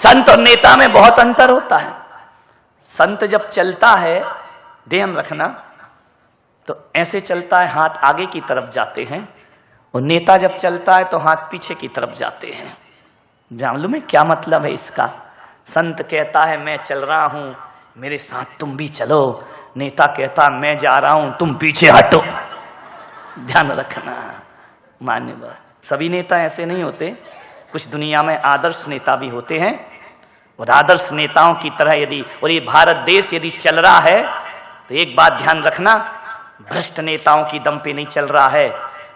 संत और नेता में बहुत अंतर होता है। संत जब चलता है, ध्यान रखना, तो ऐसे चलता है, हाथ आगे की तरफ जाते हैं, और नेता जब चलता है तो हाथ पीछे की तरफ जाते हैं। मालूम है क्या मतलब है इसका? संत कहता है मैं चल रहा हूं, मेरे साथ तुम भी चलो। नेता कहता मैं जा रहा हूं, तुम पीछे हटो। ध्यान रखना मान्यवर, सभी नेता ऐसे नहीं होते, कुछ दुनिया में आदर्श नेता भी होते हैं। और आदर्श नेताओं की तरह यदि, और ये भारत देश यदि चल रहा है तो एक बात ध्यान रखना, भ्रष्ट नेताओं की दम पे नहीं चल रहा है।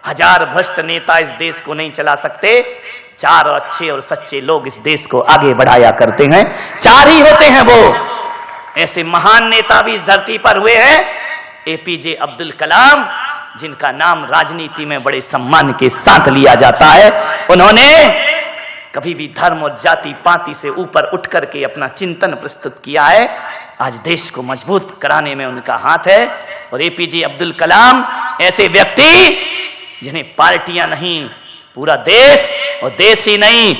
1000 भ्रष्ट नेता इस देश को नहीं चला सकते, 4 अच्छे और सच्चे लोग इस देश को आगे बढ़ाया करते हैं। 4 ही होते हैं वो। ऐसे महान नेता भी इस धरती पर हुए हैं, एपीजे अब्दुल कलाम, जिनका नाम राजनीति में बड़े सम्मान के साथ लिया जाता है। उन्होंने कभी भी धर्म और जाति पाति से ऊपर उठ करके अपना चिंतन प्रस्तुत किया है। आज देश को मजबूत कराने में उनका हाथ है। और एपीजे अब्दुल कलाम ऐसे व्यक्ति जिन्हें पार्टियां नहीं, पूरा देश, और देश ही नहीं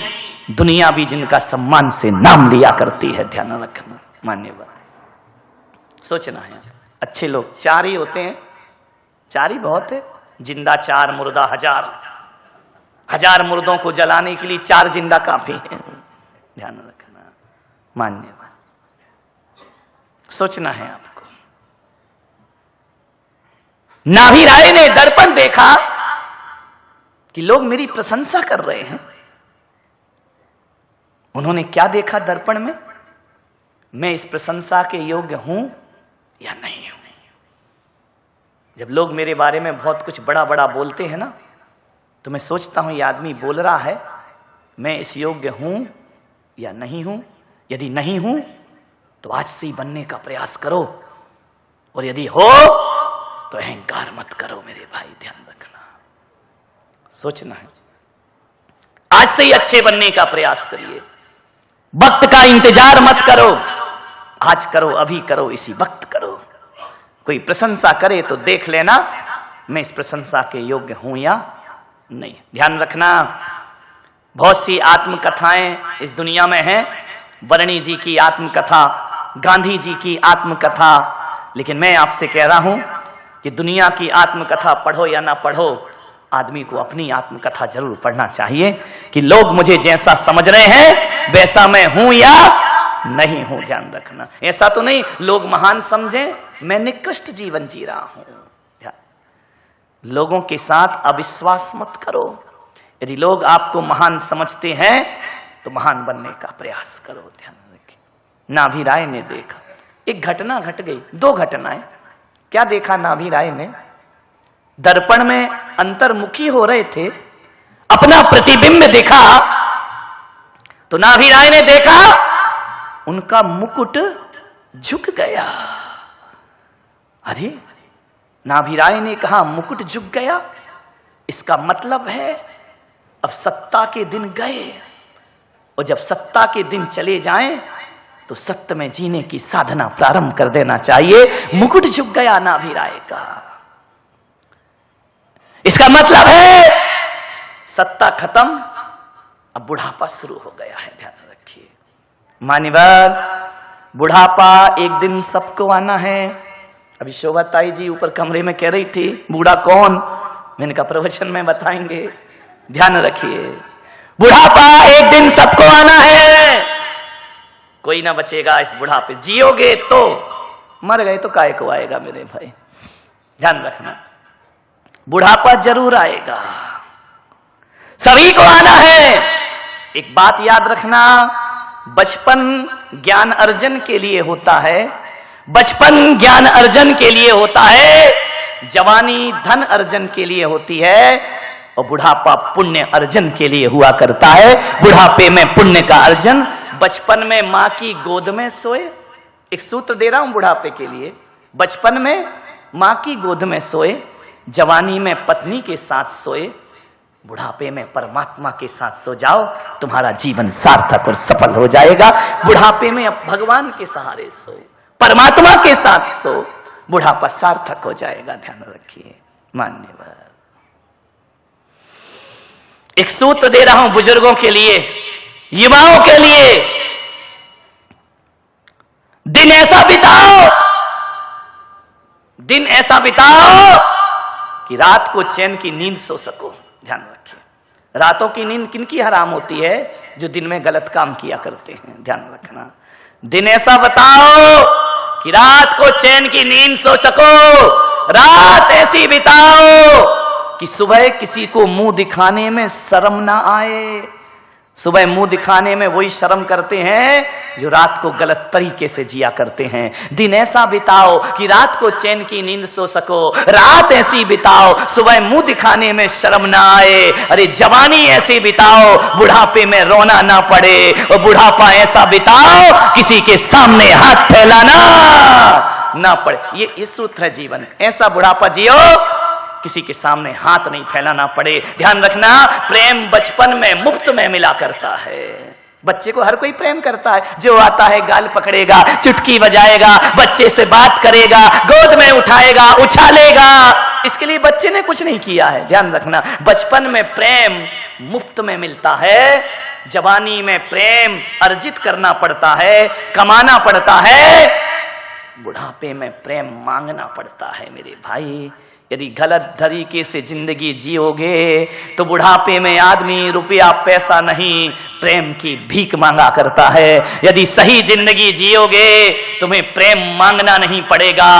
दुनिया भी जिनका सम्मान से नाम लिया करती है। ध्यान रखना मान्यवर, सोचना है। अच्छे लोग 4 ही होते हैं, 4 ही बहुत है। जिंदा 4, मुर्दा 1000। 1000 मुर्दों को जलाने के लिए 4 जिंदा काफी है। ध्यान रखना मान्यवर, सोचना है आपको। नाभी राय ने दर्पण देखा कि लोग मेरी प्रशंसा कर रहे हैं। उन्होंने क्या देखा दर्पण में? मैं इस प्रशंसा के योग्य हूं या नहीं हूं। जब लोग मेरे बारे में बहुत कुछ बड़ा बड़ा बोलते हैं ना, तो मैं सोचता हूं ये आदमी बोल रहा है, मैं इस योग्य हूं या नहीं हूं। यदि नहीं हूं तो आज से ही बनने का प्रयास करो, और यदि हो तो अहंकार मत करो मेरे भाई। ध्यान रखना, सोचना है। आज से ही अच्छे बनने का प्रयास करिए, वक्त का इंतजार मत करो। आज करो, अभी करो, इसी वक्त करो। कोई प्रशंसा करे तो देख लेना मैं इस प्रशंसा के योग्य हूं या नहीं। ध्यान रखना, बहुत सी आत्मकथाएं इस दुनिया में हैं। बरणी जी की आत्मकथा, गांधी जी की आत्मकथा, लेकिन मैं आपसे कह रहा हूं कि दुनिया की आत्मकथा पढ़ो या ना पढ़ो, आदमी को अपनी आत्मकथा जरूर पढ़ना चाहिए कि लोग मुझे जैसा समझ रहे हैं वैसा मैं हूं या नहीं हूं। ध्यान रखना, ऐसा तो नहीं लोग महान समझें, मैं निकृष्ट जीवन जी रहा हूं। लोगों के साथ अविश्वास मत करो। यदि लोग आपको महान समझते हैं तो महान बनने का प्रयास करो। ध्यान रखिए, नाभी राय ने देखा, एक घटना घट गई, 2 घटनाएं। क्या देखा नाभी राय ने? दर्पण में अंतर्मुखी हो रहे थे, अपना प्रतिबिंब देखा, तो नाभी राय ने देखा उनका मुकुट झुक गया। अरे, नाभी राय ने कहा मुकुट झुक गया, इसका मतलब है अब सत्ता के दिन गए, और जब सत्ता के दिन चले जाएं तो सत्य में जीने की साधना प्रारंभ कर देना चाहिए। मुकुट झुक गया नाभी राय का, इसका मतलब है सत्ता खत्म, अब बुढ़ापा शुरू हो गया है। ध्यान रखिए मान्यवर, बुढ़ापा एक दिन सबको आना है। अभी शोभा ताई जी ऊपर कमरे में कह रही थी बूढ़ा कौन, मैंने कहा प्रवचन में बताएंगे। ध्यान रखिए, बुढ़ापा एक दिन सबको आना है, कोई ना बचेगा इस बुढ़ापे। जियोगे तो, मर गए तो काहे को आएगा मेरे भाई। ध्यान रखना, बुढ़ापा जरूर आएगा, सभी को आना है। एक बात याद रखना, बचपन ज्ञान अर्जन के लिए होता है, बचपन ज्ञान अर्जन के लिए होता है, जवानी धन अर्जन के लिए होती है, और बुढ़ापा पुण्य अर्जन के लिए हुआ करता है। बुढ़ापे में पुण्य का अर्जन। बचपन में मां की गोद में सोए, एक सूत्र दे रहा हूं बुढ़ापे के लिए, बचपन में मां की गोद में सोए, जवानी में पत्नी के साथ सोए, बुढ़ापे में परमात्मा के साथ सो जाओ, तुम्हारा जीवन सार्थक और सफल हो जाएगा। बुढ़ापे में अब भगवान के सहारे सो, परमात्मा के साथ सो, बुढ़ापा सार्थक हो जाएगा। ध्यान रखिए मान्यवर, एक सूत्र दे रहा हूं बुजुर्गों के लिए, युवाओं के लिए, ऐसा बिताओ, दिन ऐसा बिताओ कि रात को चैन की नींद सो सको। ध्यान रखिए, रातों की नींद किनकी हराम होती है? जो दिन में गलत काम किया करते हैं। ध्यान रखना, दिन ऐसा बताओ कि रात को चैन की नींद सो सको, रात ऐसी बिताओ कि सुबह किसी को मुंह दिखाने में शर्म ना आए। सुबह मुंह दिखाने में वही शर्म करते हैं जो रात को गलत तरीके से जिया करते हैं। दिन ऐसा बिताओ कि रात को चैन की नींद सो सको, रात ऐसी बिताओ सुबह मुंह दिखाने में शर्म ना आए। अरे जवानी ऐसी बिताओ बुढ़ापे में रोना ना पड़े, और बुढ़ापा ऐसा बिताओ किसी के सामने हाथ फैलाना ना पड़े। ये सूत्र है जीवन। ऐसा बुढ़ापा जियो किसी के सामने हाथ नहीं फैलाना पड़े। ध्यान रखना, प्रेम बचपन में मुफ्त में मिला करता है। बच्चे को हर कोई प्रेम करता है, जो आता है गाल पकड़ेगा, चुटकी बजाएगा, बच्चे से बात करेगा, गोद में उठाएगा, उछालेगा। इसके लिए बच्चे ने कुछ नहीं किया है। ध्यान रखना, बचपन में प्रेम मुफ्त में मिलता है, जवानी में प्रेम अर्जित करना पड़ता है, कमाना पड़ता है, बुढ़ापे में प्रेम मांगना पड़ता है। मेरे भाई, यदि गलत तरीके से जिंदगी जियोगे तो बुढ़ापे में आदमी रुपया पैसा नहीं, प्रेम की भीख मांगा करता है। यदि सही जिंदगी जियोगे तुम्हें प्रेम मांगना नहीं पड़ेगा,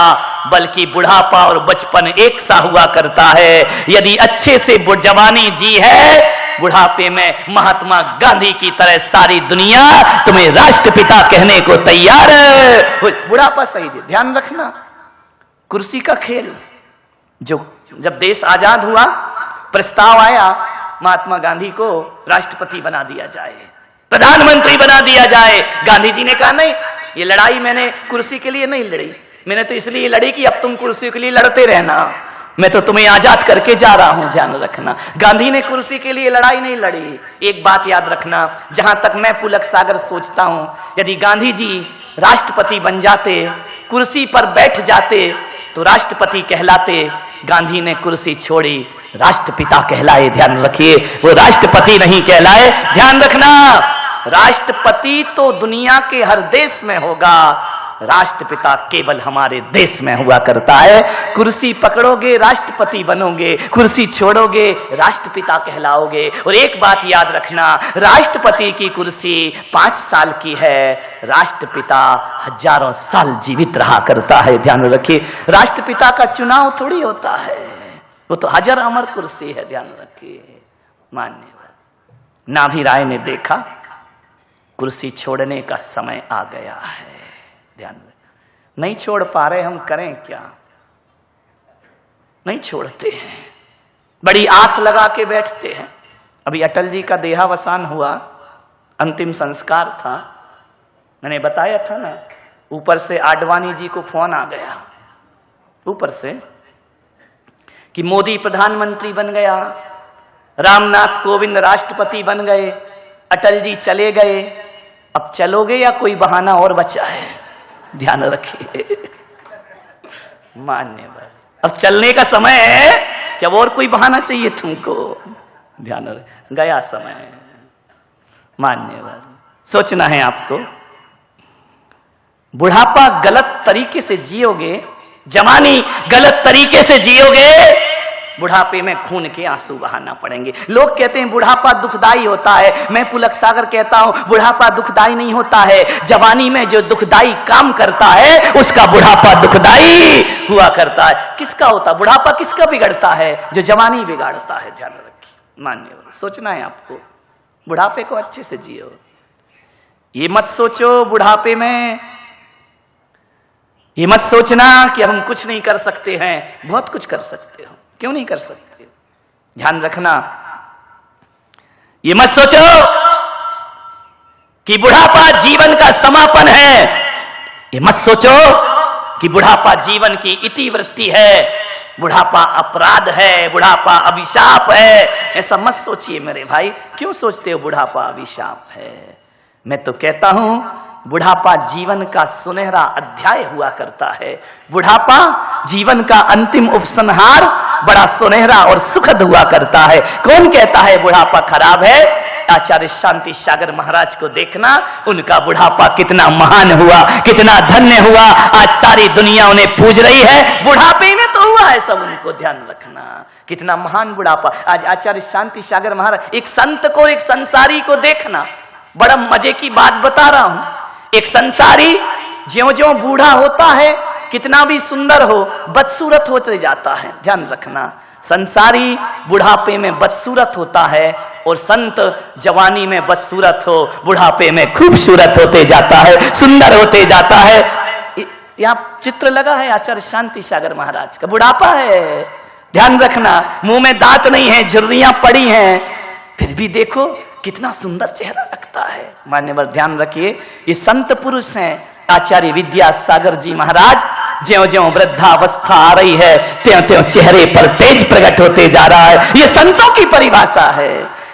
बल्कि बुढ़ापा और बचपन एक सा हुआ करता है। यदि अच्छे से जवानी जी है, बुढ़ापे में महात्मा गांधी की तरह सारी दुनिया तुम्हें राष्ट्रपिता कहने को तैयार है। बुढ़ापा सही जी। ध्यान रखना, कुर्सी का खेल, जब देश आजाद हुआ प्रस्ताव आया महात्मा गांधी को राष्ट्रपति बना दिया जाए, प्रधानमंत्री बना दिया जाए। गांधी जी ने कहा नहीं, ये लड़ाई मैंने कुर्सी के लिए नहीं लड़ी, मैंने तो इसलिए लड़ी कि अब तुम कुर्सी के लिए लड़ते रहना, मैं तो तुम्हें आजाद करके जा रहा हूं। ध्यान रखना, गांधी ने कुर्सी के लिए लड़ाई नहीं लड़ी। एक बात याद रखना, जहां तक मैं पुलक सागर सोचता हूं, यदि गांधी जी राष्ट्रपति बन जाते, कुर्सी पर बैठ जाते तो राष्ट्रपति कहलाते। गांधी ने कुर्सी छोड़ी, राष्ट्रपिता कहलाए। ध्यान रखिए, वो राष्ट्रपति नहीं कहलाए। ध्यान रखना, राष्ट्रपति तो दुनिया के हर देश में होगा, राष्ट्रपिता केवल हमारे देश में हुआ करता है। कुर्सी पकड़ोगे राष्ट्रपति बनोगे, कुर्सी छोड़ोगे राष्ट्रपिता कहलाओगे। और एक बात याद रखना, राष्ट्रपति की कुर्सी 5 साल की है, राष्ट्रपिता हजारों साल जीवित रहा करता है। ध्यान रखिए, राष्ट्रपिता का चुनाव थोड़ी होता है, वो तो हजर अमर कुर्सी है। ध्यान रखिए, मान्यवर नाभी राय ने देखा कुर्सी छोड़ने का समय आ गया है। ध्यान नहीं छोड़ पा रहे, हम करें क्या? नहीं छोड़ते हैं, बड़ी आस लगा के बैठते हैं। अभी अटल जी का देहावसान हुआ, अंतिम संस्कार था, मैंने बताया था ना, ऊपर से आडवाणी जी को फोन आ गया ऊपर से कि मोदी प्रधानमंत्री बन गया, रामनाथ कोविंद राष्ट्रपति बन गए, अटल जी चले गए, अब चलोगे या कोई बहाना और बचा है? ध्यान रखिए, मान्यवर अब चलने का समय है, क्या और कोई बहाना चाहिए तुमको? ध्यान रखिए, गया समय। मान्यवर सोचना है आपको, बुढ़ापा गलत तरीके से जियोगे, जवानी गलत तरीके से जियोगे, बुढ़ापे में खून के आंसू बहाना पड़ेंगे। लोग कहते हैं बुढ़ापा दुखदाई होता है, मैं पुलक सागर कहता हूं बुढ़ापा दुखदाई नहीं होता है। जवानी में जो दुखदाई काम करता है उसका बुढ़ापा दुखदाई हुआ करता है। किसका होता बुढ़ापा, किसका बिगड़ता है? जो जवानी बिगाड़ता है। ध्यान रखिए, मान्यवर सोचना है आपको, बुढ़ापे को अच्छे से जियो। ये मत सोचो बुढ़ापे में, ये मत सोचना कि हम कुछ नहीं कर सकते हैं, बहुत कुछ कर सकते हो। क्यों नहीं कर सकते? ध्यान रखना, ये मत सोचो कि बुढ़ापा जीवन का समापन है, ये मत सोचो कि बुढ़ापा जीवन की इतिवृत्ति है, बुढ़ापा अपराध है, बुढ़ापा अभिशाप है। ऐसा मत सोचिए मेरे भाई। क्यों सोचते हो बुढ़ापा अभिशाप है? मैं तो कहता हूं बुढ़ापा जीवन का सुनहरा अध्याय हुआ करता है। बुढ़ापा जीवन का अंतिम उपसंहार बड़ा सुनहरा और सुखद हुआ करता है। कौन कहता है बुढ़ापा खराब है? आचार्य शांति सागर महाराज को देखना, उनका बुढ़ापा कितना महान हुआ, कितना धन्य हुआ। आज सारी दुनिया उन्हें पूज रही है, बुढ़ापे में तो हुआ है सब, उनको ध्यान रखना, कितना महान बुढ़ापा। आज आचार्य शांति सागर महाराज, एक संत को, एक संसारी को देखना, बड़ा मजे की बात बता रहा हूं। एक संसारी ज्यों ज्यों बूढ़ा होता है, कितना भी सुंदर हो, बदसूरत होते जाता है। ध्यान रखना, संसारी बुढ़ापे में बदसूरत होता है, और संत जवानी में बदसूरत हो, बुढ़ापे में खूबसूरत होते जाता है, सुंदर होते जाता है। यहाँ चित्र लगा है आचार्य शांति सागर महाराज का, बुढ़ापा है, ध्यान रखना, मुंह में दांत नहीं है, झुर्रियां पड़ी हैं, फिर भी देखो कितना सुंदर चेहरा लगता है। मान्यवर ध्यान रखिए, ये संत पुरुष हैं आचार्य विद्यासागर जी महाराज। ज्यों ज्यों वृद्धावस्था आ रही है, त्यों त्यों चेहरे पर तेज प्रकट होते जा रहा है। ये संतों की परिभाषा है।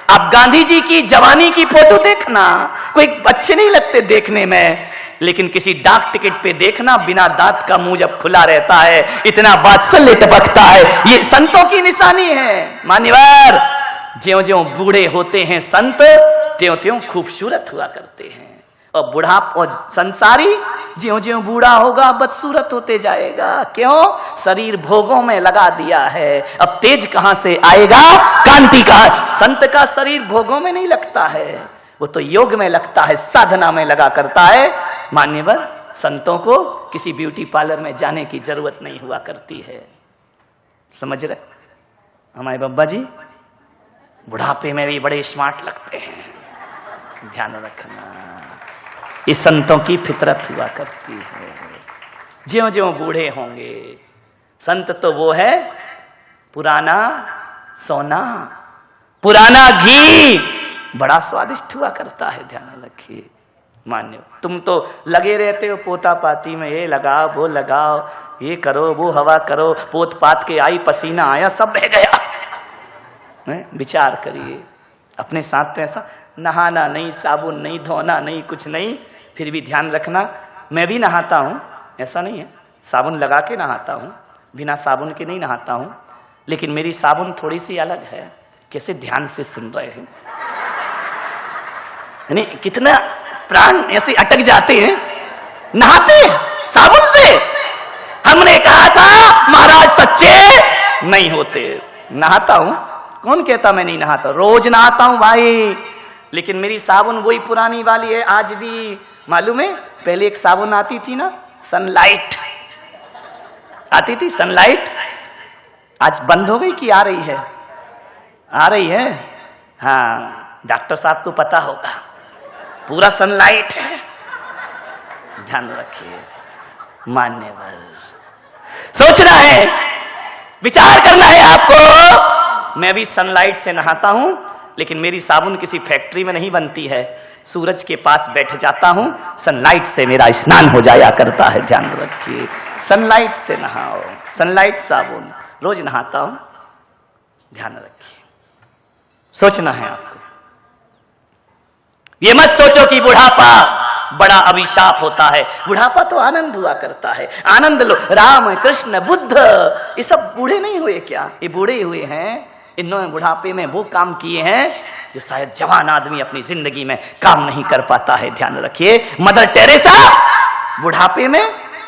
आप गांधी जी की जवानी की फोटो देखना, कोई अच्छे नहीं लगते देखने में, लेकिन किसी डाक टिकट पे देखना, बिना दांत का मुंह जब खुला रहता है, इतना बात्सल्य टपकता है, ये संतों की निशानी है। मान्यवर, ज्यों ज्यों बूढ़े होते हैं संत, त्यों त्यों खूबसूरत हुआ करते हैं। और बुढ़ाप और संसारी ज्यों ज्यों बूढ़ा होगा बदसूरत होते जाएगा। क्यों? शरीर भोगों में लगा दिया है, अब तेज कहां से आएगा, कांति का। संत का शरीर भोगों में नहीं लगता है, वो तो योग में लगता है, साधना में लगा करता है। मान्यवर, संतों को किसी ब्यूटी पार्लर में जाने की जरूरत नहीं हुआ करती है। समझ रहे? हमारे बाबा जी बुढ़ापे में भी बड़े स्मार्ट लगते हैं। ध्यान रखना, ये संतों की फितरत हुआ करती है। ज्यों ज्यों बूढ़े होंगे, संत तो वो है पुराना सोना, पुराना घी बड़ा स्वादिष्ट हुआ करता है। ध्यान रखिए। मान्य, तुम तो लगे रहते हो पोता पाती में, ये लगाओ वो लगाओ, ये करो वो हवा करो, पोत पात के आई पसीना आया सब बह गया। विचार करिए, अपने साथ तो ऐसा नहाना नहीं, साबुन नहीं, धोना नहीं, कुछ नहीं, फिर भी ध्यान रखना। मैं भी नहाता हूँ, ऐसा नहीं है, साबुन लगा के नहाता हूँ, बिना साबुन के नहीं नहाता हूँ, लेकिन मेरी साबुन थोड़ी सी अलग है। कैसे ध्यान से सुन रहे हैं, यानी कितना प्राण ऐसे अटक जाते हैं, नहाते साबुन से। हमने कहा था महाराज सच्चे नहीं होते। नहाता हूं, कौन कहता मैं नहीं नहाता, रोज नहाता हूं भाई, लेकिन मेरी साबुन वही पुरानी वाली है आज भी। मालूम है, पहले एक साबुन आती थी ना, सनलाइट आती थी, सनलाइट, आज बंद हो गई कि आ रही है? आ रही है। हाँ, डॉक्टर साहब को पता होगा, पूरा सनलाइट है। ध्यान रखिए। मान्यवर, सोचना है, विचार करना है आपको। मैं भी सनलाइट से नहाता हूं, लेकिन मेरी साबुन किसी फैक्ट्री में नहीं बनती है, सूरज के पास बैठ जाता हूं, सनलाइट से मेरा स्नान हो जाया करता है। ध्यान रखिए, सनलाइट से नहाओ, सनलाइट साबुन, रोज नहाता हूं। ध्यान रखिए, सोचना है आपको। ये मत सोचो कि बुढ़ापा बड़ा अभिशाप होता है। बुढ़ापा तो आनंद हुआ करता है, आनंद लो। राम कृष्ण बुद्ध ये सब बूढ़े नहीं हुए क्या? ये बूढ़े हुए हैं, इन्होंने बुढ़ापे में वो काम किए हैं जो शायद जवान आदमी अपनी जिंदगी में काम नहीं कर पाता है। ध्यान रखिए, मदर टेरेसा बुढ़ापे में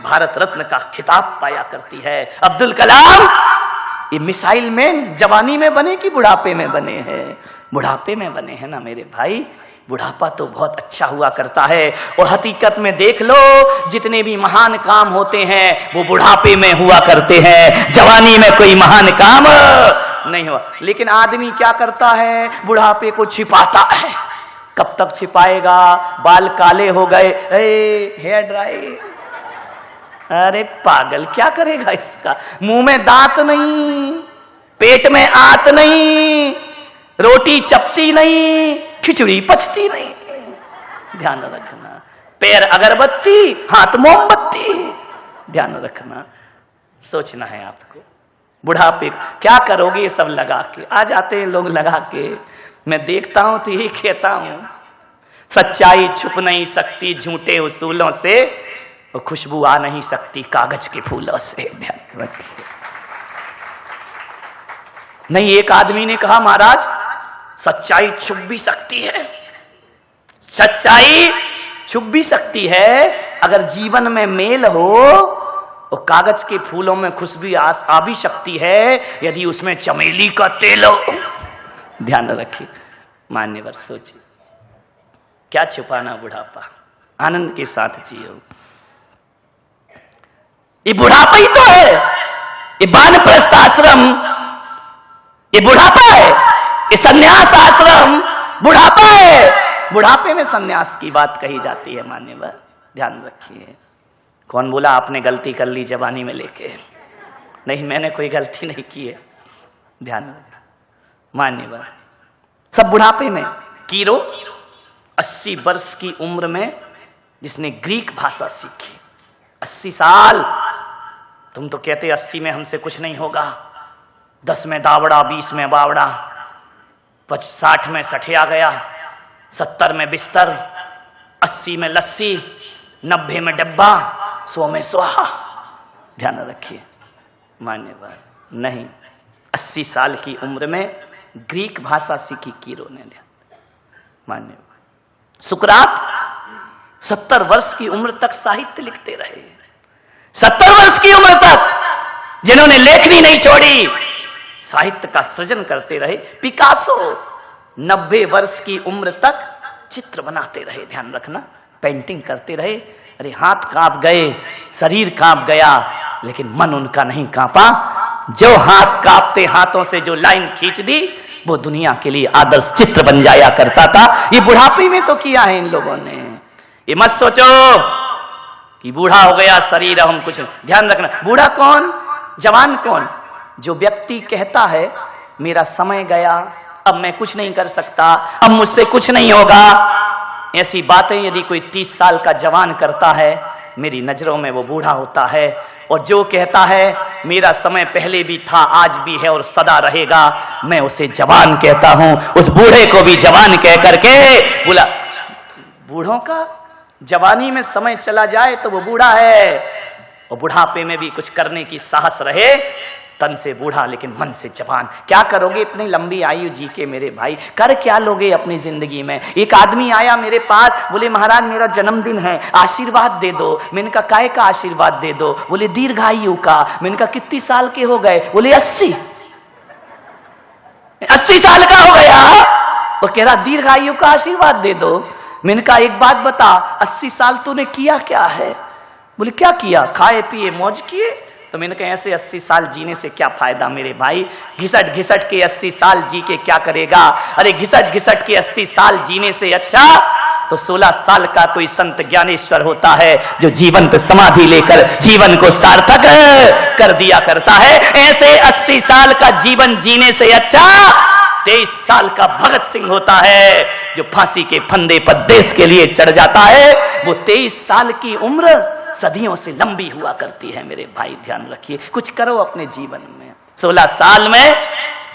भारत रत्न का खिताब पाया करती है। अब्दुल कलाम ये मिसाइल में जवानी में बने कि बुढ़ापे में बने हैं? बुढ़ापे में बने हैं ना मेरे भाई। बुढ़ापा तो बहुत अच्छा हुआ करता है, और हकीकत में देख लो, जितने भी महान काम होते हैं वो बुढ़ापे में हुआ करते हैं, जवानी में कोई महान काम नहीं हुआ। लेकिन आदमी क्या करता है, बुढ़ापे को छिपाता है। कब तक छिपाएगा? बाल काले हो गए, हेयर ड्राई, अरे पागल, क्या करेगा इसका? मुंह में दांत नहीं, पेट में आंत नहीं, रोटी चपती नहीं, खिचड़ी पचती नहीं। ध्यान रखना, पैर अगरबत्ती, हाथ मोमबत्ती। ध्यान रखना, सोचना है आपको। बुढ़ापे क्या करोगे ये सब लगा के? आ जाते हैं लोग लगा के, मैं देखता हूं तो यही कहता हूं, सच्चाई छुप नहीं सकती झूठे उसूलों से, और खुशबू आ नहीं सकती कागज के फूलों से। ध्यान रखिए। नहीं, एक आदमी ने कहा महाराज सच्चाई छुप भी सकती है, सच्चाई छुप भी सकती है। अगर जीवन में मेल हो तो कागज के फूलों में खुशबू आ भी सकती है, यदि उसमें चमेली का तेल हो। ध्यान रखिए, मान्यवर सोचिए, क्या छुपाना बुढ़ापा, आनंद के साथ जियो। ये बुढ़ापा ही तो है, ये वानप्रस्थ आश्रम, ये बुढ़ापा है, ये सन्यास आश्रम बुढ़ापा है। बुढ़ापे में सन्यास की बात कही जाती है मान्यवर, ध्यान रखिए। कौन बोला आपने गलती कर ली जवानी में लेके? नहीं, मैंने कोई गलती नहीं की है, ध्यान रखना मान्यवर। सब बुढ़ापे में। कीरो 80 वर्ष की उम्र में जिसने ग्रीक भाषा सीखी, 80 साल। तुम तो कहते 80 में हमसे कुछ नहीं होगा, 10 में दावड़ा, 20 में बावड़ा, 60 में सठिया गया, 70 में बिस्तर, 80 में लस्सी, 90 में डब्बा, 100 में स्वाहा। ध्यान रखिए मान्यवर, नहीं, 80 साल की उम्र में ग्रीक भाषा सीखी कीरो ने, ध्यान मान्यवर। सुकरात 70 वर्ष की उम्र तक साहित्य लिखते रहे, 70 वर्ष की उम्र तक जिन्होंने लेखनी नहीं छोड़ी, साहित्य का सृजन करते रहे। पिकासो 90 वर्ष की उम्र तक चित्र बनाते रहे, ध्यान रखना, पेंटिंग करते रहे। अरे हाथ कांप गए, शरीर कांप गया, लेकिन मन उनका नहीं कांपा। जो हाथ कांपते हाथों से जो लाइन खींच दी, वो दुनिया के लिए आदर्श चित्र बन जाया करता था। ये बुढ़ापे में तो किया है इन लोगों ने। ये मत सोचो कि बूढ़ा हो गया शरीर, हम कुछ, ध्यान रखना, बूढ़ा कौन, जवान कौन? जो व्यक्ति कहता है मेरा समय गया, अब मैं कुछ नहीं कर सकता, अब मुझसे कुछ नहीं होगा। ऐसी बातें यदि कोई 30 साल का जवान करता है, मेरी नजरों में वो बूढ़ा होता है। और जो कहता है मेरा समय पहले भी था, आज भी है और सदा रहेगा, मैं उसे जवान कहता हूं। उस बूढ़े को भी जवान कह करके बोला। बूढ़ों का जवानी में समय चला जाए तो वो बूढ़ा है, और बुढ़ापे में भी कुछ करने की साहस रहे, तन से बूढ़ा लेकिन मन से जवान। क्या करोगे इतनी लंबी आयु जी के मेरे भाई, कर क्या लोगे अपनी जिंदगी में? एक आदमी आया मेरे पास, बोले महाराज मेरा जन्मदिन है, आशीर्वाद दे दो। मैंने कहा काय का आशीर्वाद दे दो? बोले दीर्घायु का। मैंने कहा कितनी साल के हो गए? बोले 80 साल का हो गया। वो कह रहा दीर्घायु का आशीर्वाद दे दो। मैंने कहा एक बात बता, 80 साल तूने किया क्या है? बोले क्या किया? खाए पिए मौज किए। तो मैंने कहा ऐसे 80 साल जीने से क्या फायदा मेरे भाई, घिसट घिसट के 80 साल जी के क्या करेगा? अरे घिसट घिसट के 80 साल जीने से अच्छा तो 16 साल का कोई संत ज्ञानेश्वर होता है, जो जीवन पे समाधि लेकर जीवन को सार्थक कर दिया करता है। ऐसे 80 साल का जीवन जीने से अच्छा 23 साल का भगत सिंह होता है, जो फांसी के फंदे पर देश के लिए चढ़ जाता है। वो 23 साल की उम्र सदियों से लंबी हुआ करती है मेरे भाई, ध्यान रखिए। कुछ करो अपने जीवन में। 16 साल में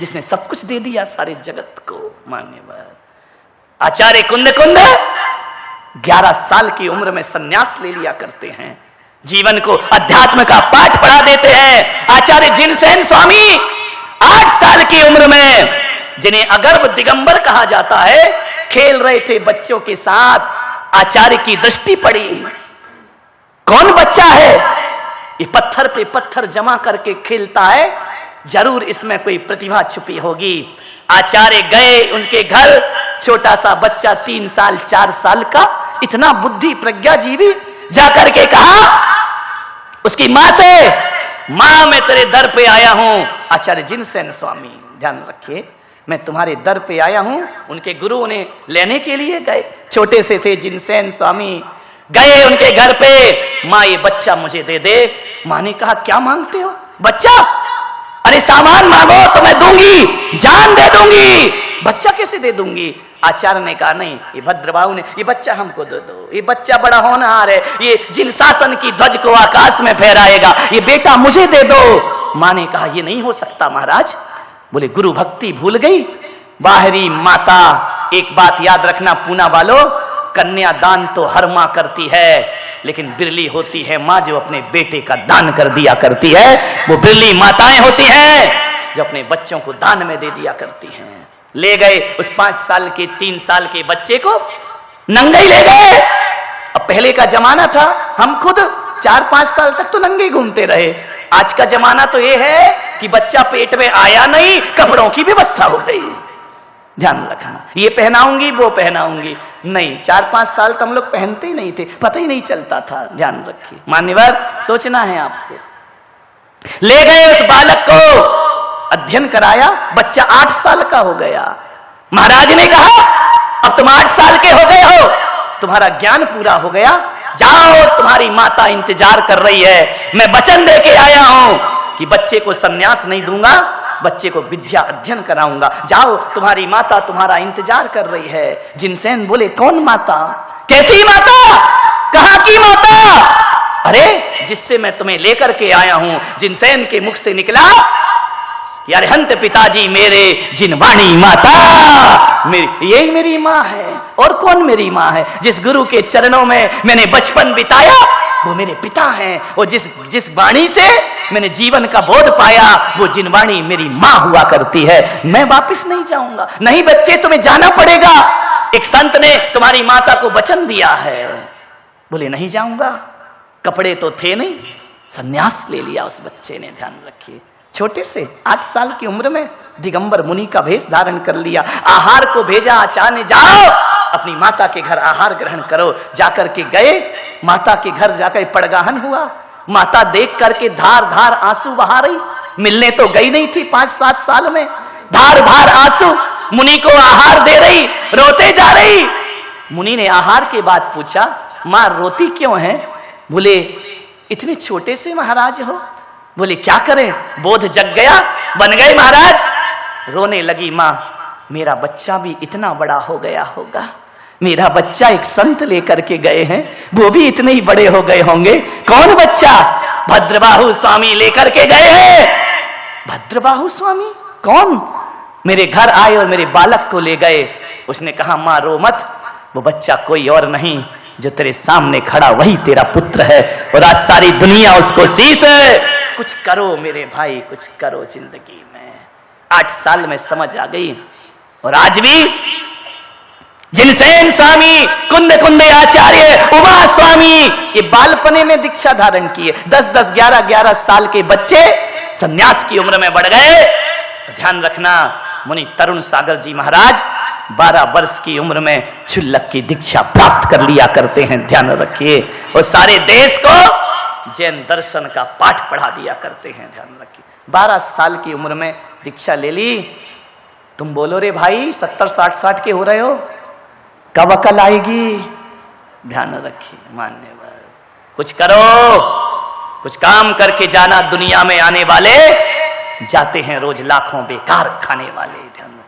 जिसने सब कुछ दे दिया सारे जगत को, मान्यवर आचार्य कुंद 11 साल की उम्र में सन्यास ले लिया करते हैं, जीवन को अध्यात्म का पाठ पढ़ा देते हैं। आचार्य जिनसेन स्वामी 8 साल की उम्र में, जिन्हें अगर्भ दिगंबर कहा जाता है, खेल रहे थे बच्चों के साथ। आचार्य की दृष्टि पड़ी, कौन बच्चा है ये पत्थर पे पत्थर जमा करके खेलता है, जरूर इसमें कोई प्रतिभा छुपी होगी। आचार्य गए उनके घर, छोटा सा बच्चा 3 साल 4 साल का, इतना बुद्धि प्रज्ञाजीवी, जाकर के कहा उसकी मां से, मां मैं तेरे दर पे आया हूं। आचार्य जिनसेन स्वामी, ध्यान रखिए, मैं तुम्हारे दर पे आया हूं। उनके गुरु उन्हें लेने के लिए गए, छोटे से थे जिनसेन स्वामी, गए उनके घर पे, मां ये बच्चा मुझे दे दे। मां ने कहा क्या मांगते हो? बच्चा? अरे सामान मांगो तो मैं दूंगी, जान दे दूंगी, बच्चा कैसे दे दूंगी? आचार्य ने कहा नहीं, ये भद्रबाहु ने, ये बच्चा हमको दे दो, ये बच्चा बड़ा होनहार है, ये जिन शासन की ध्वज को आकाश में फहराएगा, ये बेटा मुझे दे दो। मां ने कहा ये नहीं हो सकता महाराज। बोले गुरु भक्ति भूल गई, बाहरी माता। एक बात याद रखना पूना वालों, कन्या दान तो हर मां करती है, लेकिन बिरली होती है मां जो अपने बेटे का दान कर दिया करती है। वो बिरली माताएं होती हैं जो अपने बच्चों को दान में दे दिया करती हैं। ले गए उस 5 साल के 3 साल के बच्चे को, नंगे ही ले गए। अब पहले का जमाना था, हम खुद 4-5 साल तक तो नंगे घूमते रहे। आज का जमाना तो ये है कि बच्चा पेट में आया नहीं, कपड़ों की व्यवस्था हो गई। ध्यान रखना, ये पहनाऊंगी वो पहनाऊंगी नहीं, 4-5 साल तो हम लोग पहनते ही नहीं थे, पता ही नहीं चलता था। ध्यान रखिए मान्यवर, सोचना है आपको। ले गए उस बालक को, अध्ययन कराया, बच्चा 8 साल का हो गया। महाराज ने कहा अब तुम 8 साल के हो गए हो, तुम्हारा ज्ञान पूरा हो गया, जाओ तुम्हारी माता इंतजार कर रही है। मैं वचन दे के आया हूं कि बच्चे को संन्यास नहीं दूंगा, बच्चे को विद्या अध्ययन कराऊंगा। जाओ तुम्हारी माता तुम्हारा इंतजार कर रही है। जिनसेन बोले कौन माता, कैसी माता, कहां की माता? अरे जिससे मैं तुम्हें लेकर के आया हूं। जिनसेन के मुख से निकला कि अरहंत पिताजी मेरे जिनवाणी माता, मेरी यही मेरी माँ है, और कौन मेरी माँ है? जिस गुरु के चरणों में मैंने बचपन बिताया वो मेरे पिता हैं, और जिस वाणी से मैंने जीवन का बोध पाया वो जिनवाणी मेरी माँ हुआ करती है। मैं वापस नहीं जाऊंगा। नहीं बच्चे तुम्हें जाना पड़ेगा, एक संत ने तुम्हारी माता को वचन दिया है। बोले नहीं जाऊंगा। कपड़े तो थे नहीं, संन्यास ले लिया उस बच्चे ने। ध्यान रखिए, छोटे से 8 साल की उम्र में दिगंबर मुनि का भेष धारण कर लिया। आहार को भेजा आचार्य, जाओ अपनी माता के घर आहार ग्रहण करो। जाकर के गए, माता के घर जाकर पड़गाहन हुआ। माता देख करके धार धार आंसू बहा रही, मिलने तो गई नहीं थी 5-7 साल में। धार धार आंसू, मुनि को आहार दे रही, रोते जा रही। मुनि ने आहार के बाद पूछा मां रोती क्यों है? बोले इतने छोटे से महाराज हो। बोले क्या करें, बोध जग गया, बन गए महाराज। रोने लगी मां, मेरा बच्चा भी इतना बड़ा हो गया होगा, मेरा बच्चा एक संत लेकर के गए हैं, वो भी इतने ही बड़े हो गए होंगे। कौन बच्चा? भद्रबाहु स्वामी लेकर के गए हैं। भद्रबाहु स्वामी कौन? मेरे घर आए और मेरे बालक को ले गए। उसने कहा मां रो मत, वो बच्चा कोई और नहीं, जो तेरे सामने खड़ा वही तेरा पुत्र है, और आज सारी दुनिया उसको शीश है। कुछ करो मेरे भाई, कुछ करो जिंदगी में। 8 साल में समझ आ गई। और आज भी जिनसेन स्वामी, कुंद कुंदे आचार्य, उमा स्वामी, ये बालपने में दीक्षा धारण किए। 10-10, 11-11 साल के बच्चे सन्यास की उम्र में बढ़ गए। ध्यान रखना, मुनि तरुण सागर जी महाराज 12 वर्ष की उम्र में क्षुल्लक की दीक्षा प्राप्त कर लिया करते हैं। ध्यान रखिए, और सारे देश को जैन दर्शन का पाठ पढ़ा दिया करते हैं। ध्यान रखिए, 12 साल की उम्र में दीक्षा ले ली। तुम बोलो रे भाई 70-60 के हो रहे हो, कब अकल आएगी? ध्यान रखिए मान्यवर, कुछ करो, कुछ काम करके जाना। दुनिया में आने वाले जाते हैं रोज लाखों, बेकार खाने वाले। ध्यान